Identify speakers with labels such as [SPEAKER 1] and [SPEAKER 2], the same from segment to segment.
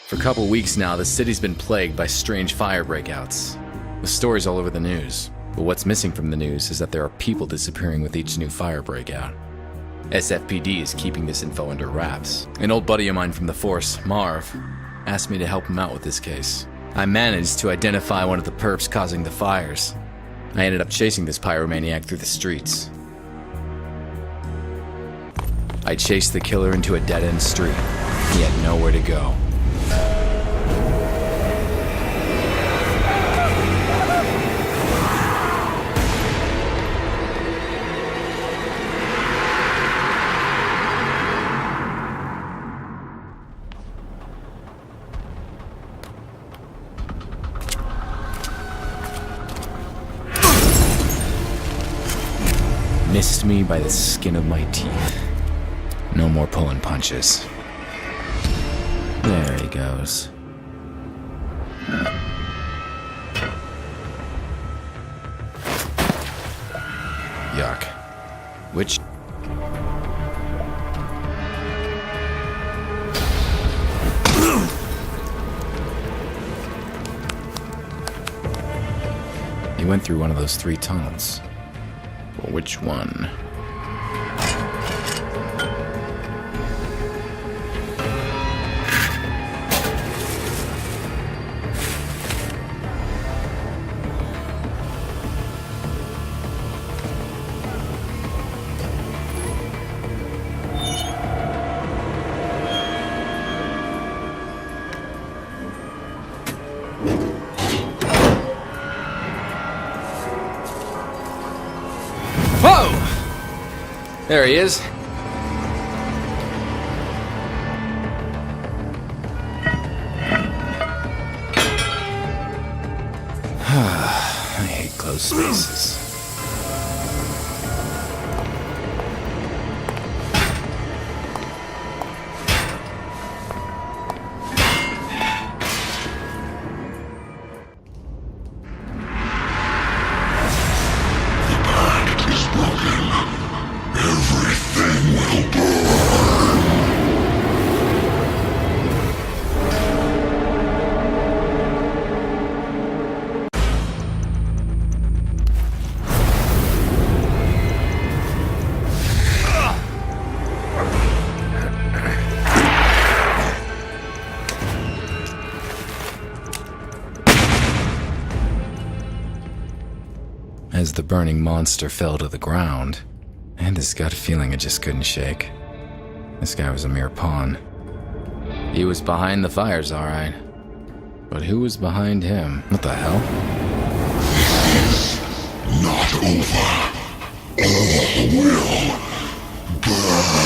[SPEAKER 1] For a couple weeks now, the city's been plagued by strange fire breakouts, with stories all over the news. But what's missing from the news is that there are people disappearing with each new fire breakout. SFPD is keeping this info under wraps. An old buddy of mine from the force, Marv, asked me to help him out with this case. I managed to identify one of the perps causing the fires. I ended up chasing this pyromaniac through the streets. I chased the killer into a dead-end street. He had nowhere to go. Missed me by the skin of my teeth. No more pulling punches. There he goes. Yuck. Which... He went through one of those 3 tunnels. But which one? Whoa! There he is. I hate closed spaces. As the burning monster fell to the ground, I had this gut feeling I just couldn't shake. This guy was a mere pawn. He was behind the fires, all right. But who was behind him? What the hell?
[SPEAKER 2] This is not over. All will burn.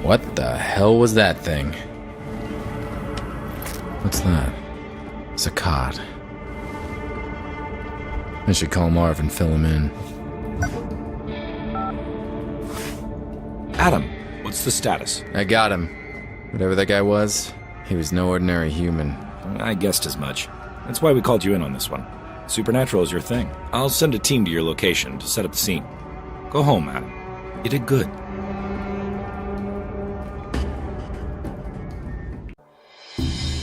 [SPEAKER 1] What the hell was that thing? What's that? It's a cot. I should call Marv and fill him in.
[SPEAKER 3] Adam, what's the status?
[SPEAKER 1] I got him. Whatever that guy was, he was no ordinary human.
[SPEAKER 3] I guessed as much. That's why we called you in on this one. Supernatural is your thing. I'll send a team to your location to set up the scene. Go home, Adam. You did good.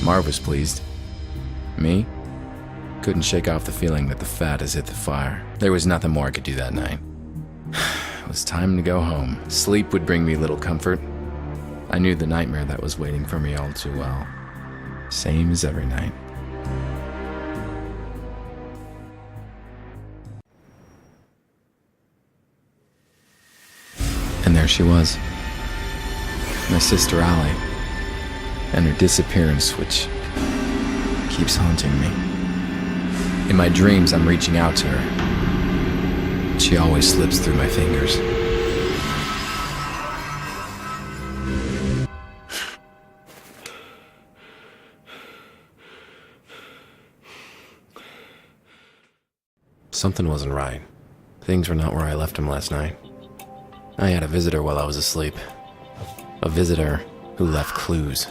[SPEAKER 1] Marv was pleased. Me? Couldn't shake off the feeling that the fat has hit the fire. There was nothing more I could do that night. It was time to go home. Sleep would bring me little comfort. I knew the nightmare that was waiting for me all too well. Same as every night. And there she was. My sister Allie. And her disappearance, which keeps haunting me. In my dreams, I'm reaching out to her. She always slips through my fingers. Something wasn't right. Things were not where I left them last night. I had a visitor while I was asleep. A visitor who left clues.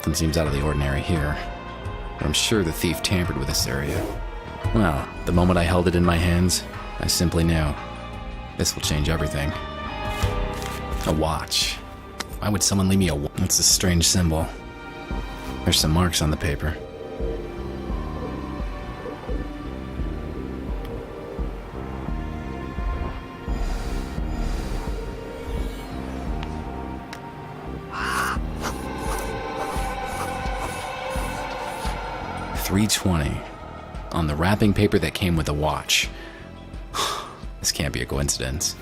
[SPEAKER 1] Nothing seems out of the ordinary here. But I'm sure the thief tampered with this area. Well, the moment I held it in my hands, I simply knew. This will change everything. A watch. Why would someone leave me a watch? It's a strange symbol. There's some marks on the paper. $3.20 on the wrapping paper that came with the watch. This can't be a coincidence.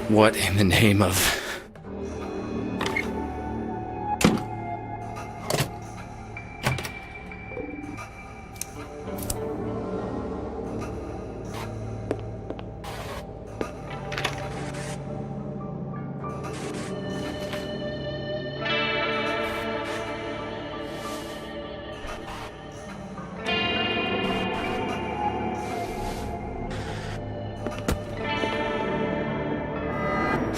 [SPEAKER 1] What in the name of...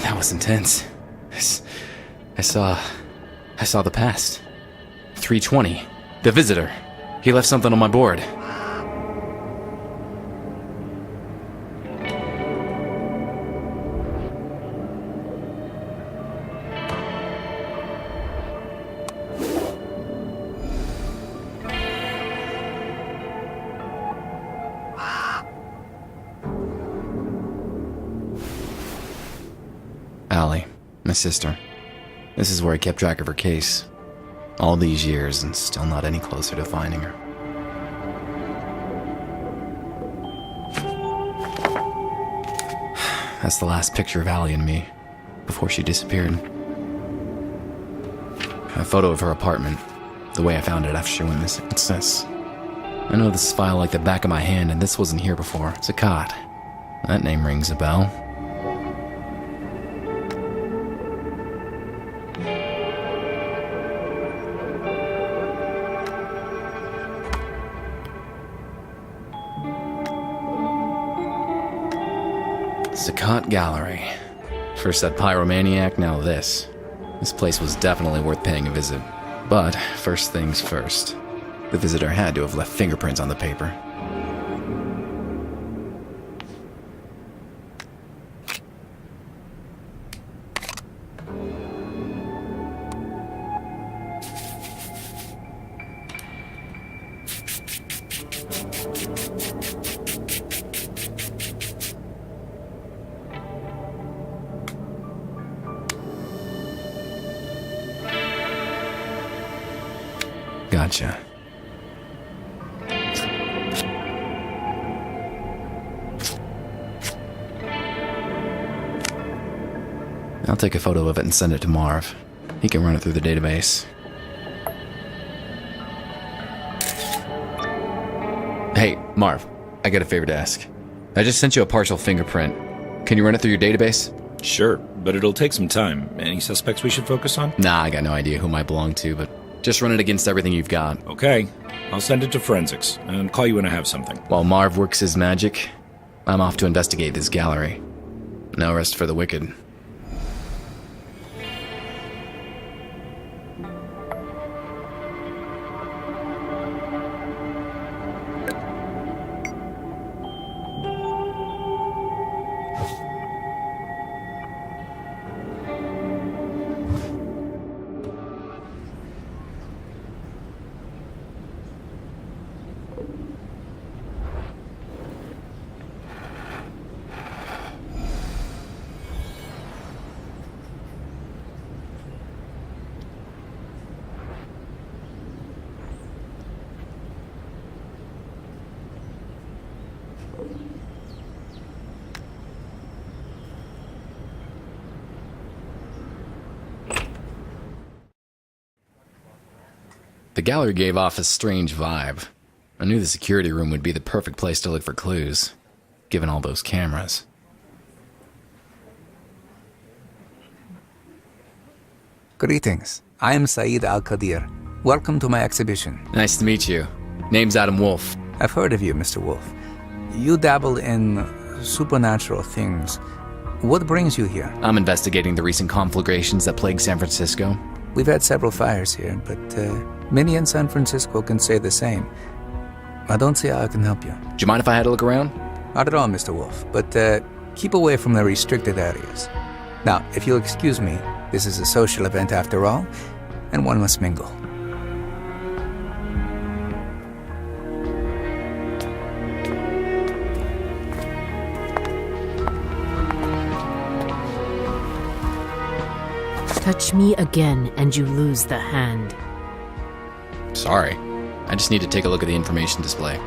[SPEAKER 1] That was intense. I saw the past. 3:20. The visitor. He left something on my board. Allie, my sister. This is where I kept track of her case. All these years and still not any closer to finding her. That's the last picture of Allie and me, before she disappeared. A photo of her apartment, the way I found it after she went missing. What's this? I know this file like the back of my hand, and this wasn't here before. It's a cot. That name rings a bell. Sakat Gallery. First that pyromaniac, now this. This place was definitely worth paying a visit. But first things first. The visitor had to have left fingerprints on the paper. Gotcha. I'll take a photo of it and send it to Marv. He can run it through the database. Hey, Marv, I got a favor to ask. I just sent you a partial fingerprint. Can you run it through your database?
[SPEAKER 3] Sure, but it'll take some time. Any suspects we should focus on?
[SPEAKER 1] Nah, I got no idea who might belong to, but just run it against everything you've got.
[SPEAKER 3] Okay. I'll send it to forensics and call you when I have something.
[SPEAKER 1] While Marv works his magic, I'm off to investigate this gallery. No rest for the wicked. The gallery gave off a strange vibe. I knew the security room would be the perfect place to look for clues, given all those cameras.
[SPEAKER 4] Greetings. I am Saeed Al-Qadir. Welcome to my exhibition.
[SPEAKER 1] Nice to meet you. Name's Adam Wolfe.
[SPEAKER 4] I've heard of you, Mr. Wolfe. You dabble in supernatural things. What brings you here?
[SPEAKER 1] I'm investigating the recent conflagrations that plague San Francisco.
[SPEAKER 4] We've had several fires here, but many in San Francisco can say the same. I don't see how I can help you.
[SPEAKER 1] Do you mind if I had a look around?
[SPEAKER 4] Not at all, Mr. Wolfe, but keep away from the restricted areas. Now, if you'll excuse me, this is a social event after all, and one must mingle.
[SPEAKER 5] Touch me again and you lose the hand.
[SPEAKER 1] Sorry. I just need to take a look at the information display.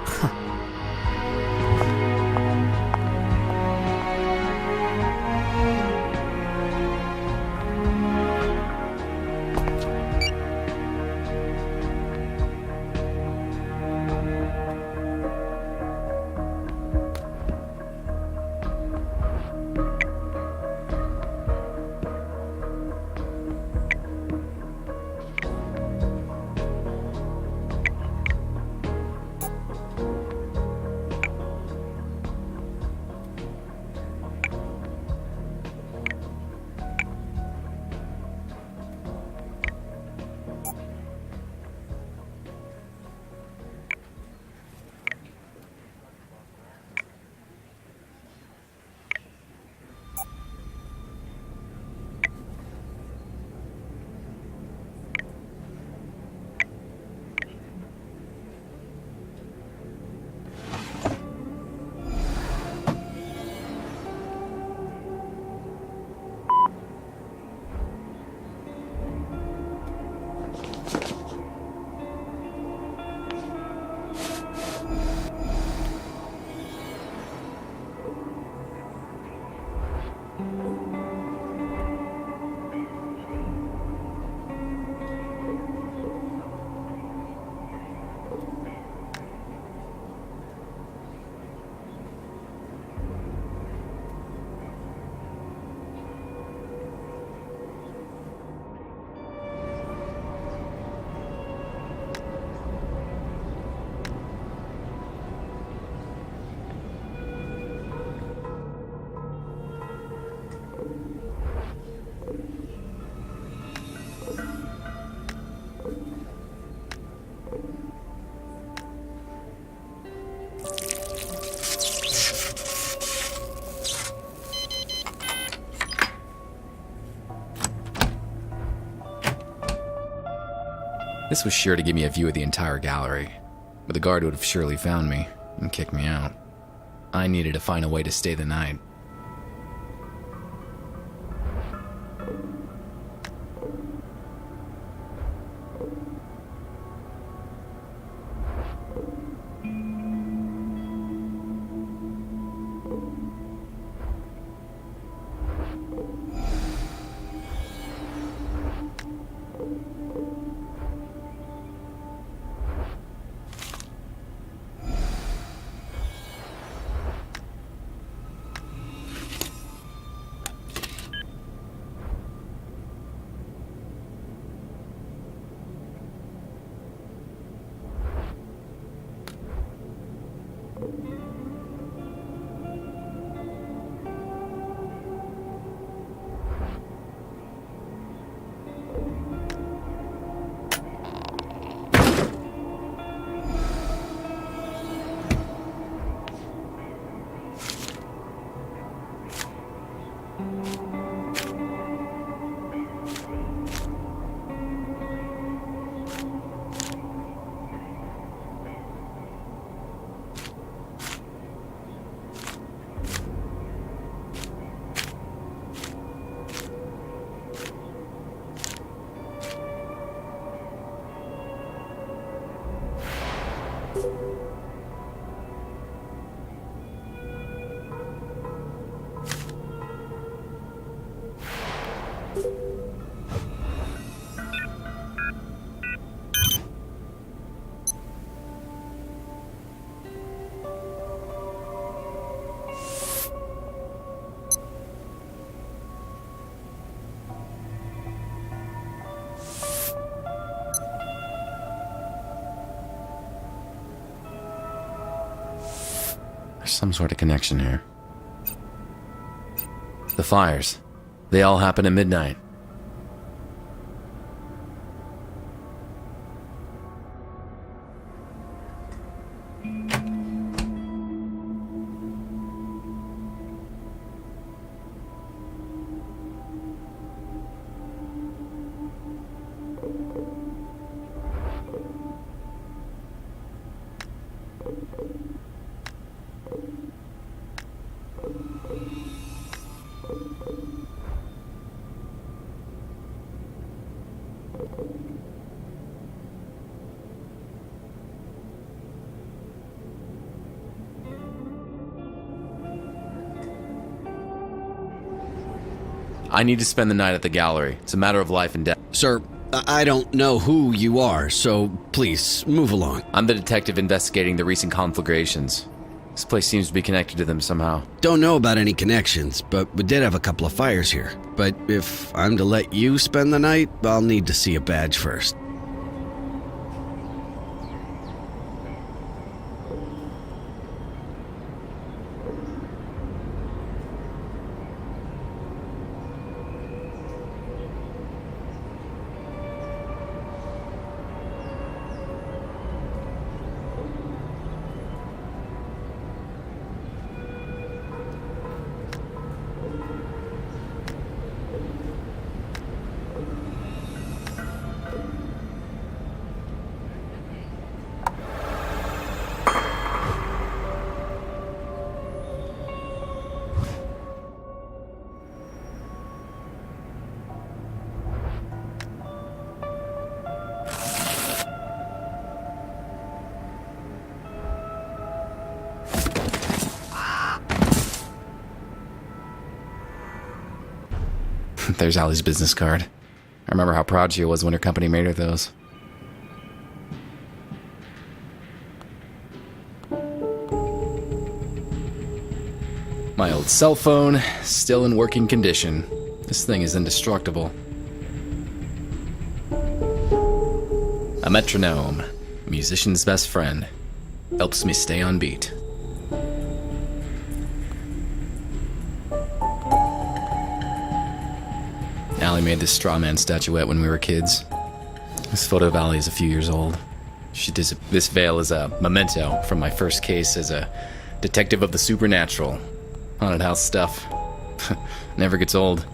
[SPEAKER 1] This was sure to give me a view of the entire gallery, but the guard would have surely found me and kicked me out. I needed to find a way to stay the night. There's some sort of connection here. The fires. They all happen at midnight. I need to spend the night at the gallery. It's a matter of life and death.
[SPEAKER 6] Sir, I don't know who you are, so please, move along.
[SPEAKER 1] I'm the detective investigating the recent conflagrations. This place seems to be connected to them somehow.
[SPEAKER 6] Don't know about any connections, but we did have a couple of fires here. But if I'm to let you spend the night, I'll need to see a badge first.
[SPEAKER 1] There's Allie's business card. I remember how proud she was when her company made her those. My old cell phone, still in working condition. This thing is indestructible. A metronome, a musician's best friend. Helps me stay on beat. Allie made this straw man statuette when we were kids. This photo of Allie is a few years old. This veil is a memento from my first case as a detective of the supernatural. Haunted house stuff. Never gets old.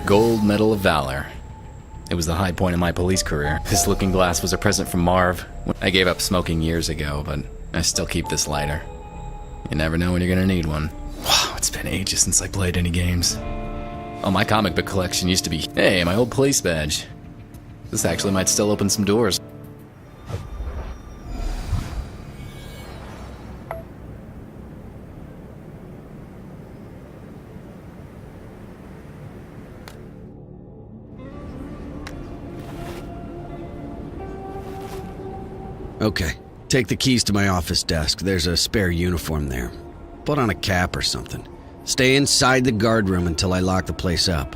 [SPEAKER 1] Gold Medal of Valor. It was the high point of my police career. This looking glass was a present from Marv. I gave up smoking years ago, but I still keep this lighter. You never know when you're gonna need one. Wow, it's been ages since I played any games. Oh, my comic book collection used to be, hey, my old police badge. This actually might still open some doors.
[SPEAKER 6] Okay, take the keys to my office desk. There's a spare uniform there. Put on a cap or something. Stay inside the guard room until I lock the place up.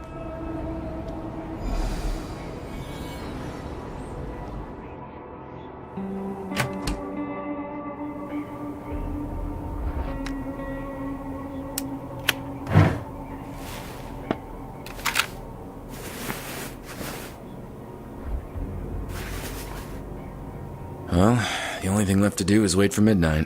[SPEAKER 1] Well, the only thing left to do is wait for midnight.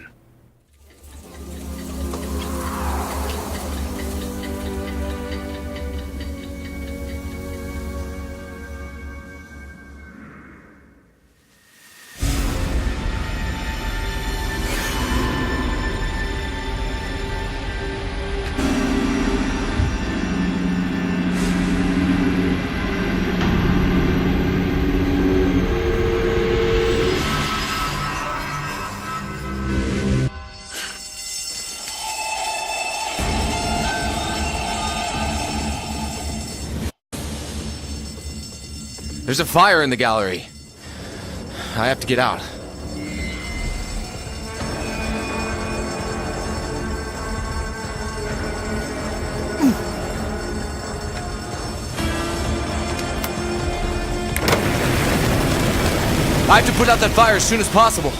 [SPEAKER 1] There's a fire in the gallery. I have to get out. I have to put out that fire as soon as possible.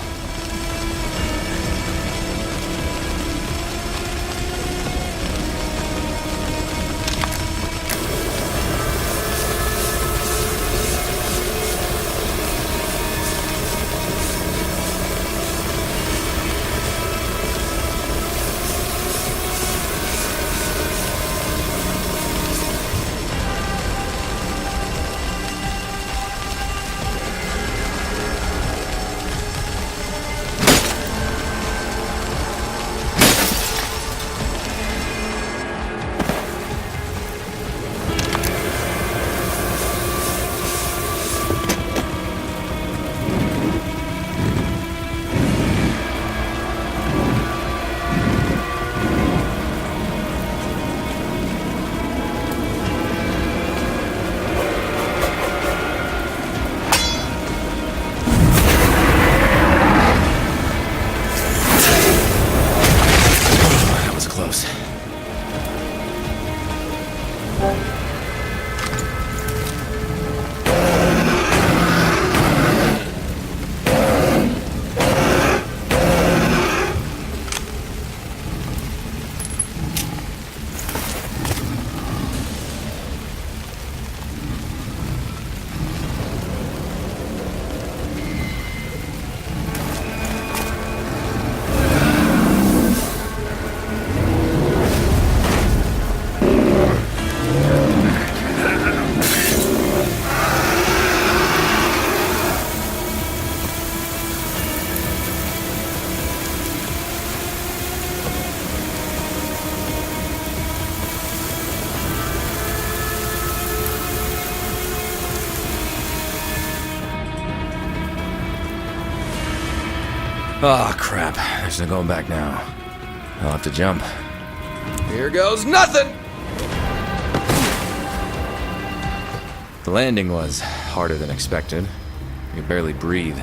[SPEAKER 1] Oh, crap. There's no going back now. I'll have to jump. Here goes nothing! The landing was harder than expected. I could barely breathe.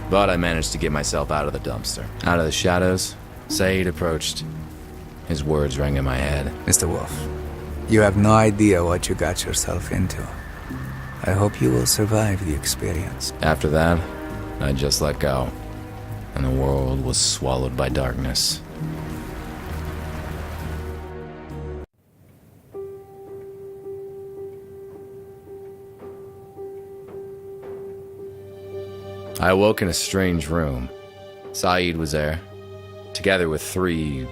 [SPEAKER 1] But I managed to get myself out of the dumpster. Out of the shadows, Said approached. His words rang in my head.
[SPEAKER 4] Mr. Wolfe, you have no idea what you got yourself into. I hope you will survive the experience.
[SPEAKER 1] After that, I just let go. And the world was swallowed by darkness. I awoke in a strange room. Saeed was there, together with 3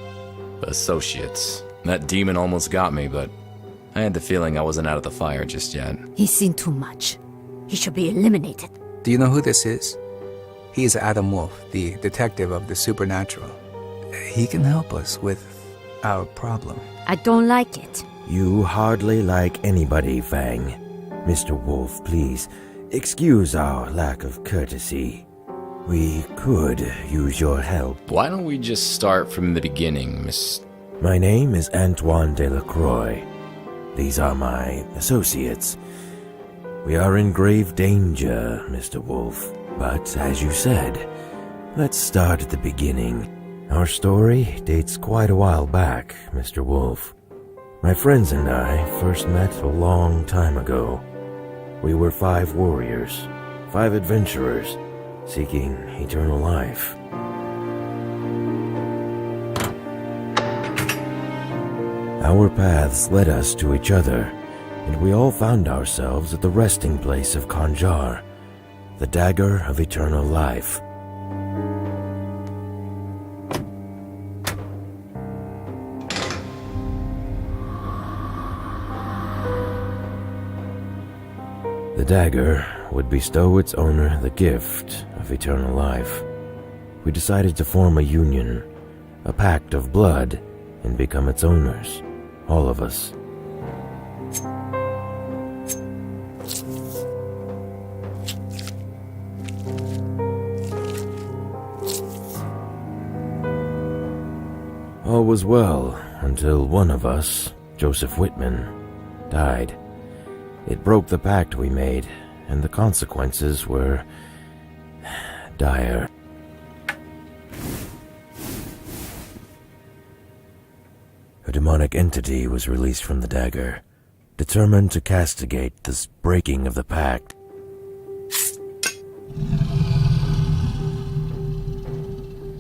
[SPEAKER 1] associates. That demon almost got me, but I had the feeling I wasn't out of the fire just yet.
[SPEAKER 5] He's seen too much. He should be eliminated.
[SPEAKER 4] Do you know who this is? He is Adam Wolfe, the detective of the supernatural. He can help us with our problem.
[SPEAKER 5] I don't like it.
[SPEAKER 7] You hardly like anybody, Fang. Mr. Wolfe, please, excuse our lack of courtesy. We could use your help.
[SPEAKER 1] Why don't we just start from the beginning, Miss...
[SPEAKER 7] My name is Antoine Delacroix. These are my associates. We are in grave danger, Mr. Wolfe. But, as you said, let's start at the beginning. Our story dates quite a while back, Mr. Wolfe. My friends and I first met a long time ago. We were 5 warriors, 5 adventurers, seeking eternal life. Our paths led us to each other, and we all found ourselves at the resting place of Kanjar, the dagger of eternal life. The dagger would bestow its owner the gift of eternal life. We decided to form a union, a pact of blood, and become its owners, all of us. All was well until one of us, Joseph Whitman, died. It broke the pact we made, and the consequences were dire. A demonic entity was released from the dagger, determined to castigate this breaking of the pact.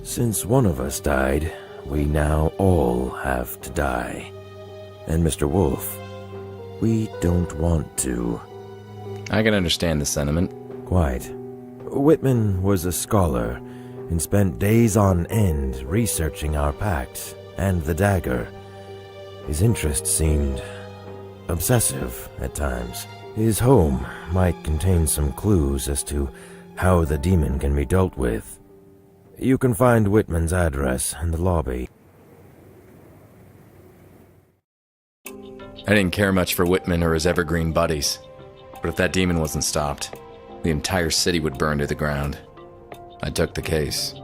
[SPEAKER 7] Since one of us died, we now all have to die. And Mr. Wolfe, we don't want to.
[SPEAKER 1] I can understand the sentiment.
[SPEAKER 7] Quite. Whitman was a scholar and spent days on end researching our pact and the dagger. His interest seemed obsessive at times. His home might contain some clues as to how the demon can be dealt with. You can find Whitman's address in the lobby.
[SPEAKER 1] I didn't care much for Whitman or his evergreen buddies, but if that demon wasn't stopped, the entire city would burn to the ground. I took the case.